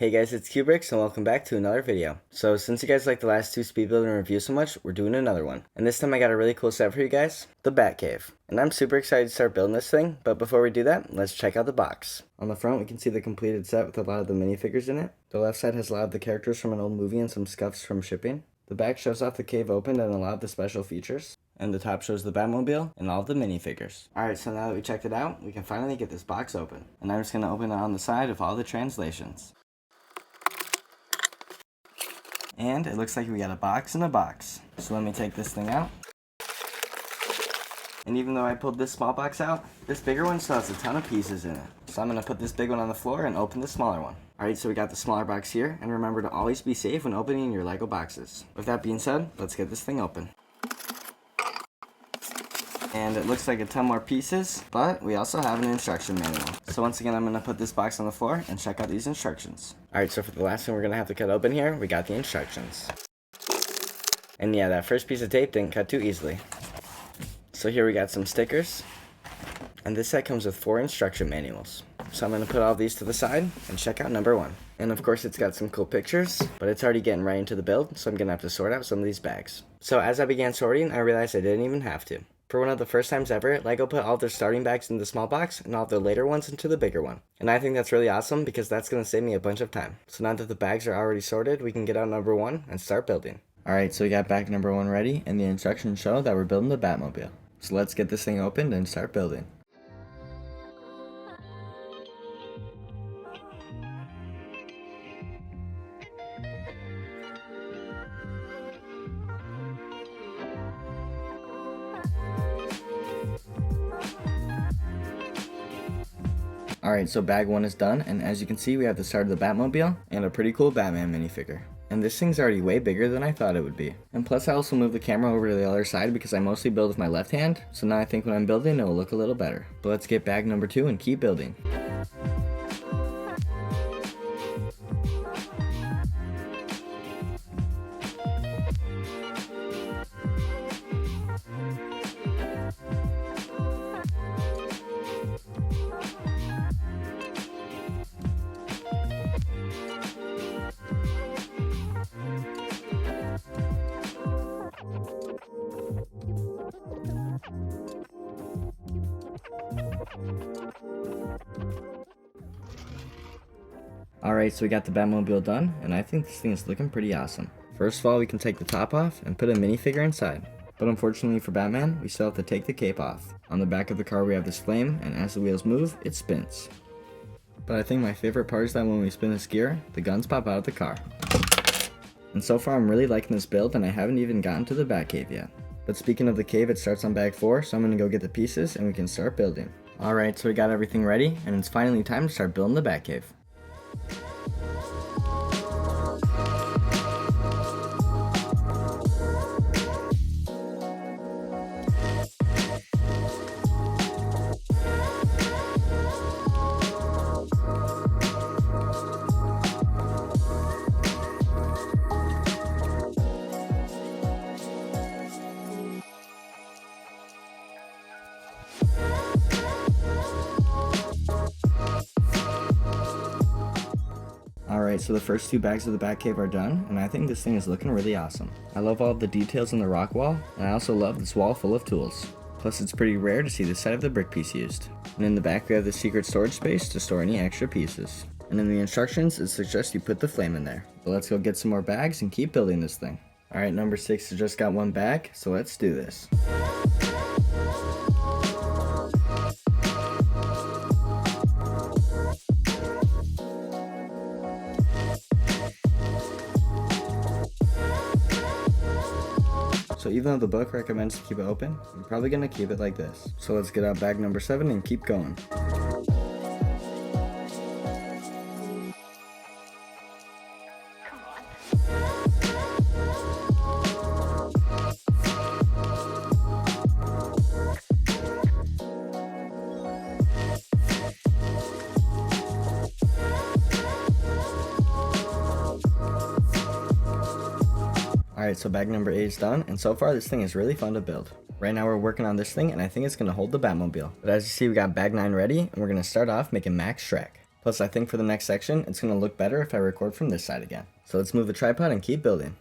Hey guys, it's Kubricks and welcome back to another video. So since you guys like the last two speed building reviews so much, we're doing another one. And this time I got a really cool set for you guys, the Batcave. And I'm super excited to start building this thing, but before we do that, let's check out the box. On the front we can see the completed set with a lot of the minifigures in it. The left side has a lot of the characters from an old movie and some scuffs from shipping. The back shows off the cave opened and a lot of the special features. And the top shows the Batmobile and all of the minifigures. Alright, so now that we checked it out, we can finally get this box open. And I'm just going to open it on the side with all the translations. And it looks like we got a box in a box. So let me take this thing out. And even though I pulled this small box out, this bigger one still has a ton of pieces in it. So I'm going to put this big one on the floor and open the smaller one. Alright, so we got the smaller box here, and remember to always be safe when opening your LEGO boxes. With that being said, let's get this thing open. And it looks like a ton more pieces, but we also have an instruction manual. So once again, I'm going to put this box on the floor and check out these instructions. Alright, so for the last thing we're going to have to cut open here, we got the instructions. And yeah, that first piece of tape didn't cut too easily. So here we got some stickers. And this set comes with 4 instruction manuals. So I'm going to put all these to the side and check out number 1. And of course it's got some cool pictures, but it's already getting right into the build, so I'm going to have to sort out some of these bags. So as I began sorting, I realized I didn't even have to. For one of the first times ever, LEGO put all their starting bags in the small box and all their later ones into the bigger one. And I think that's really awesome because that's going to save me a bunch of time. So now that the bags are already sorted, we can get out number 1 and start building. Alright, so we got bag number 1 ready, and the instructions show that we're building the Batmobile. So let's get this thing opened and start building. Alright, so bag 1 is done, and as you can see we have the start of the Batmobile and a pretty cool Batman minifigure. And this thing's already way bigger than I thought it would be. And plus I also moved the camera over to the other side because I mostly build with my left hand, so now I think when I'm building it will look a little better. But let's get bag number 2 and keep building. Alright, so we got the Batmobile done, and I think this thing is looking pretty awesome. First of all, we can take the top off and put a minifigure inside. But unfortunately for Batman, we still have to take the cape off. On the back of the car we have this flame, and as the wheels move, it spins. But I think my favorite part is that when we spin this gear, the guns pop out of the car. And so far I'm really liking this build, and I haven't even gotten to the Batcave yet. But speaking of the cave, it starts on bag 4, so I'm going to go get the pieces and we can start building. Alright, so we got everything ready, and it's finally time to start building the Batcave. Alright, so the first 2 bags of the Batcave are done, and I think this thing is looking really awesome. I love all of the details in the rock wall, and I also love this wall full of tools. Plus it's pretty rare to see this side of the brick piece used. And in the back we have the secret storage space to store any extra pieces. And in the instructions it suggests you put the flame in there. But let's go get some more bags and keep building this thing. Alright, number 6 has just got 1 bag, so let's do this. So even though the book recommends to keep it open, I'm probably going to keep it like this. So let's get out bag number 7 and keep going. Alright, so bag number 8 is done, and so far this thing is really fun to build. Right now we're working on this thing, and I think it's going to hold the Batmobile. But as you see, we got bag 9 ready, and we're going to start off making Max Shrek. Plus, I think for the next section, it's going to look better if I record from this side again. So let's move the tripod and keep building.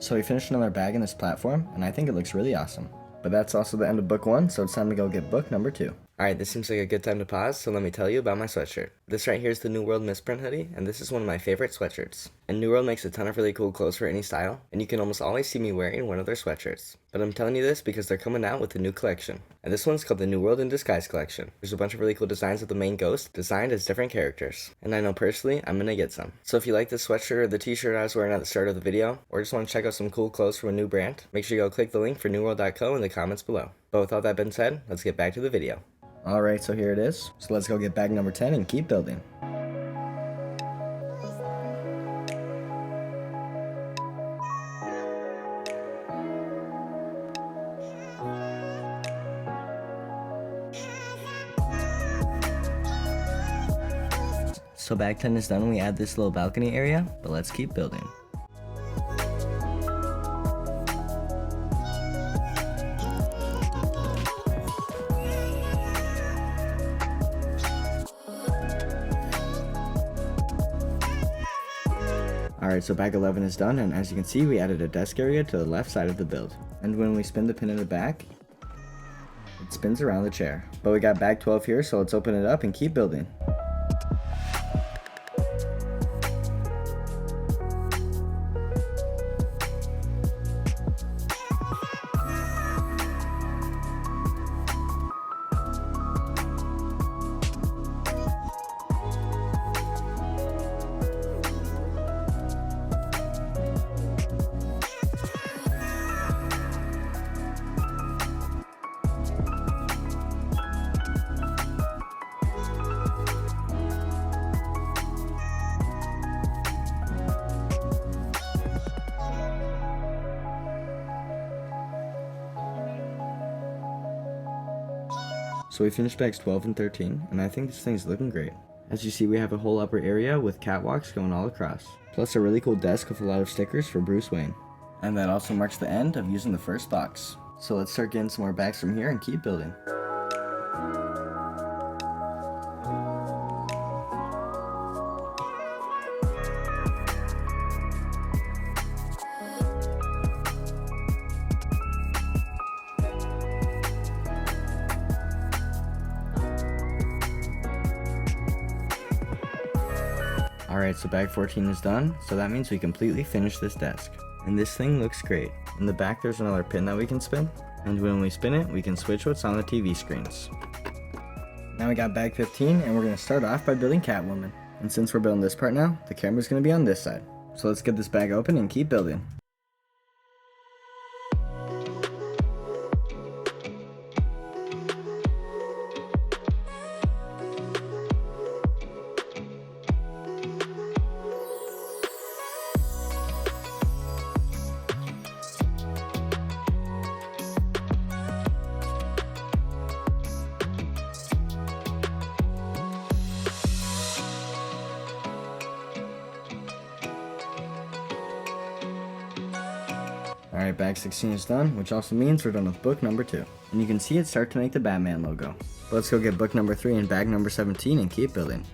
So we finished another bag in this platform, and I think it looks really awesome. But that's also the end of book 1, so it's time to go get book number 2. Alright, this seems like a good time to pause, so let me tell you about my sweatshirt. This right here is the New World misprint hoodie, and this is one of my favorite sweatshirts. And New World makes a ton of really cool clothes for any style, and you can almost always see me wearing one of their sweatshirts. But I'm telling you this because they're coming out with a new collection. And this one's called the New World in Disguise collection. There's a bunch of really cool designs of the main ghost, designed as different characters. And I know personally, I'm gonna get some. So if you like this sweatshirt or the t-shirt I was wearing at the start of the video, or just want to check out some cool clothes from a new brand, make sure you go click the link for newworld.co in the comments below. But with all that being said, let's get back to the video. Alright, so here it is. So let's go get bag number 10 and keep building. So bag 10 is done and we add this little balcony area, but let's keep building. Alright, so bag 11 is done, and as you can see, we added a desk area to the left side of the build. And when we spin the pin in the back, it spins around the chair. But we got bag 12 here, so let's open it up and keep building. So we finished bags 12 and 13, and I think this thing's looking great. As you see, we have a whole upper area with catwalks going all across, plus a really cool desk with a lot of stickers for Bruce Wayne. And that also marks the end of using the first box. So let's start getting some more bags from here and keep building. Alright, so bag 14 is done, so that means we completely finished this desk. And this thing looks great. In the back there's another pin that we can spin, and when we spin it, we can switch what's on the TV screens. Now we got bag 15, and we're going to start off by building Catwoman. And since we're building this part now, the camera's going to be on this side. So let's get this bag open and keep building. Alright, bag 16 is done, which also means we're done with book number 2. And you can see it start to make the Batman logo. But let's go get book number 3 and bag number 17 and keep building.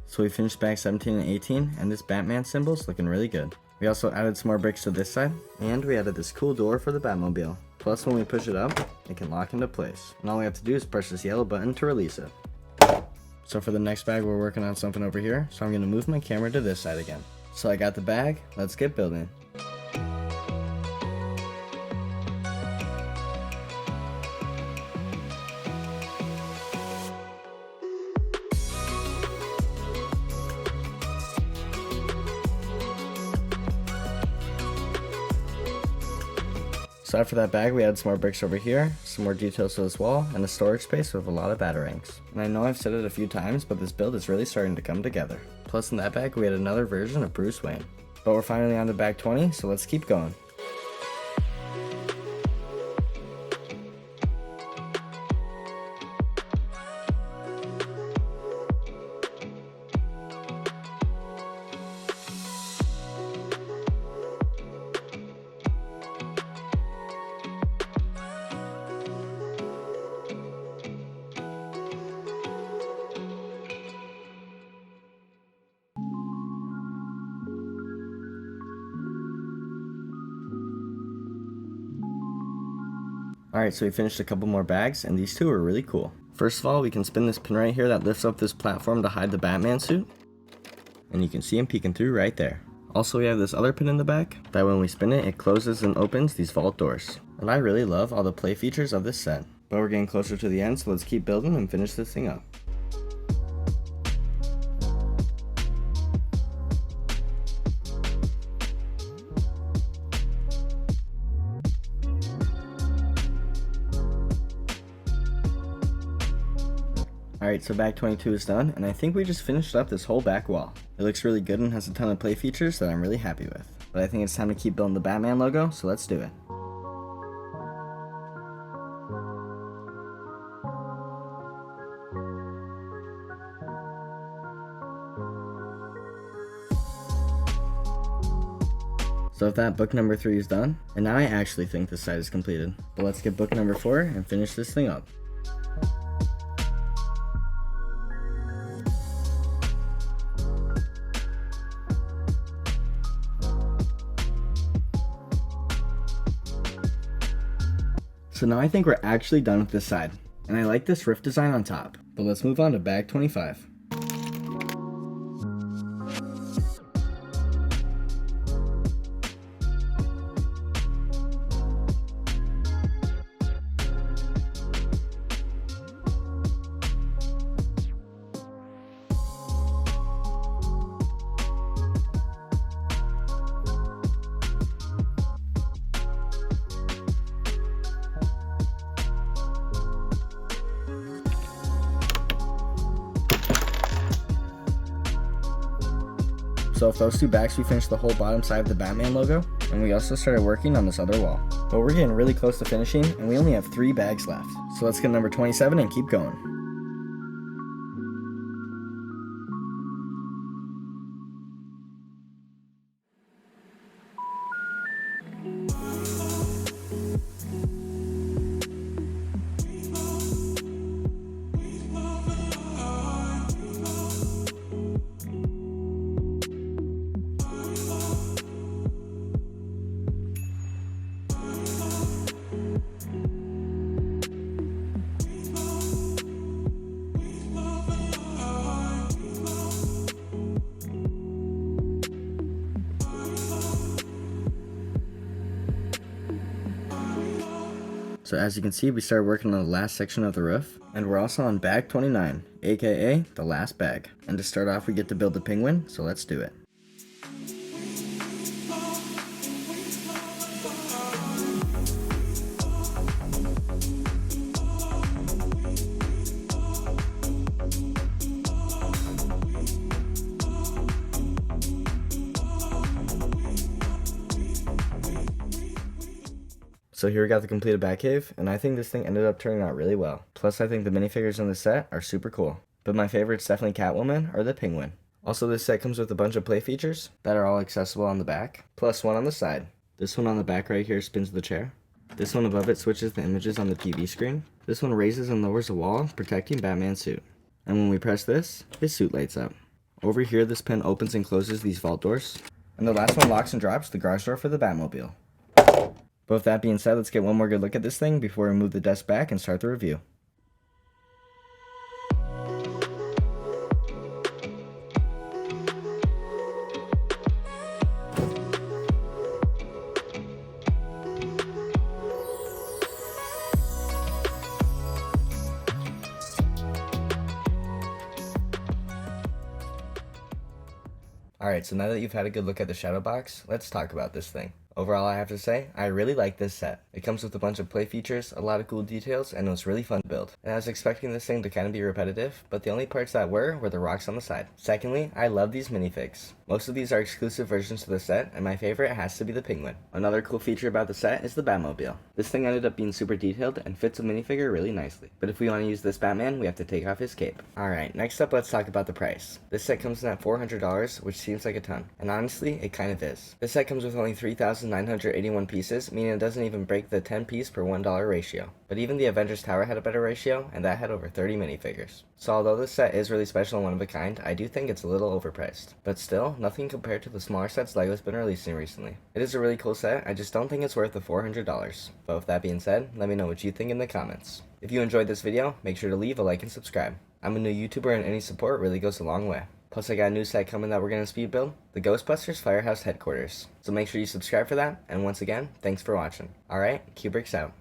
So we finished bag 17 and 18, and this Batman symbol's looking really good. We also added some more bricks to this side, and we added this cool door for the Batmobile. Plus when we push it up, it can lock into place. And all we have to do is press this yellow button to release it. So for the next bag, we're working on something over here, so I'm going to move my camera to this side again. So I got the bag, let's get building. So after that bag, we added some more bricks over here, some more details to this wall, and a storage space with a lot of batarangs. And I know I've said it a few times, but this build is really starting to come together. Plus in that bag, we had another version of Bruce Wayne. But we're finally on to bag 20, so let's keep going. Alright, so we finished a couple more bags, and these two are really cool. First of all, we can spin this pin right here that lifts up this platform to hide the Batman suit. And you can see him peeking through right there. Also, we have this other pin in the back, that when we spin it, it closes and opens these vault doors. And I really love all the play features of this set. But we're getting closer to the end, so let's keep building and finish this thing up. Alright, so bag 22 is done, and I think we just finished up this whole back wall. It looks really good and has a ton of play features that I'm really happy with. But I think it's time to keep building the Batman logo, so let's do it. So with that, book number 3 is done, and now I actually think this side is completed. But let's get book number 4 and finish this thing up. So now I think we're actually done with this side, and I like this rift design on top. But let's move on to bag 25. So with those two bags, we finished the whole bottom side of the Batman logo, and we also started working on this other wall. But we're getting really close to finishing, and we only have 3 bags left. So let's get number 27 and keep going. So as you can see, we started working on the last section of the roof, and we're also on bag 29, aka the last bag. And to start off, we get to build the penguin, so let's do it. So here we got the completed Batcave, and I think this thing ended up turning out really well. Plus I think the minifigures in the set are super cool. But my favorite's definitely Catwoman or the Penguin. Also this set comes with a bunch of play features that are all accessible on the back, plus one on the side. This one on the back right here spins the chair. This one above it switches the images on the TV screen. This one raises and lowers the wall, protecting Batman's suit. And when we press this, his suit lights up. Over here this pin opens and closes these vault doors. And the last one locks and drops the garage door for the Batmobile. But with that being said, let's get one more good look at this thing before we move the desk back and start the review. Alright, so now that you've had a good look at the Shadowbox, let's talk about this thing. Overall, I have to say, I really like this set. It comes with a bunch of play features, a lot of cool details, and it was really fun to build. And I was expecting this thing to kind of be repetitive, but the only parts that were the rocks on the side. Secondly, I love these minifigs. Most of these are exclusive versions to the set, and my favorite has to be the penguin. Another cool feature about the set is the Batmobile. This thing ended up being super detailed and fits a minifigure really nicely. But if we want to use this Batman, we have to take off his cape. Alright, next up let's talk about the price. This set comes in at $400, which seems like a ton. And honestly, it kind of is. This set comes with only 3,981 pieces, meaning it doesn't even break the 10 piece per $1 ratio. But even the Avengers Tower had a better ratio, and that had over 30 minifigures. So although this set is really special and one of a kind, I do think it's a little overpriced. But still, nothing compared to the smaller sets LEGO's been releasing recently. It is a really cool set, I just don't think it's worth the $400. But with that being said, let me know what you think in the comments. If you enjoyed this video, make sure to leave a like and subscribe. I'm a new YouTuber and any support really goes a long way. Plus I got a new set coming that we're going to speed build, the Ghostbusters Firehouse Headquarters. So make sure you subscribe for that, and once again, thanks for watching. Alright, Kubrick's out.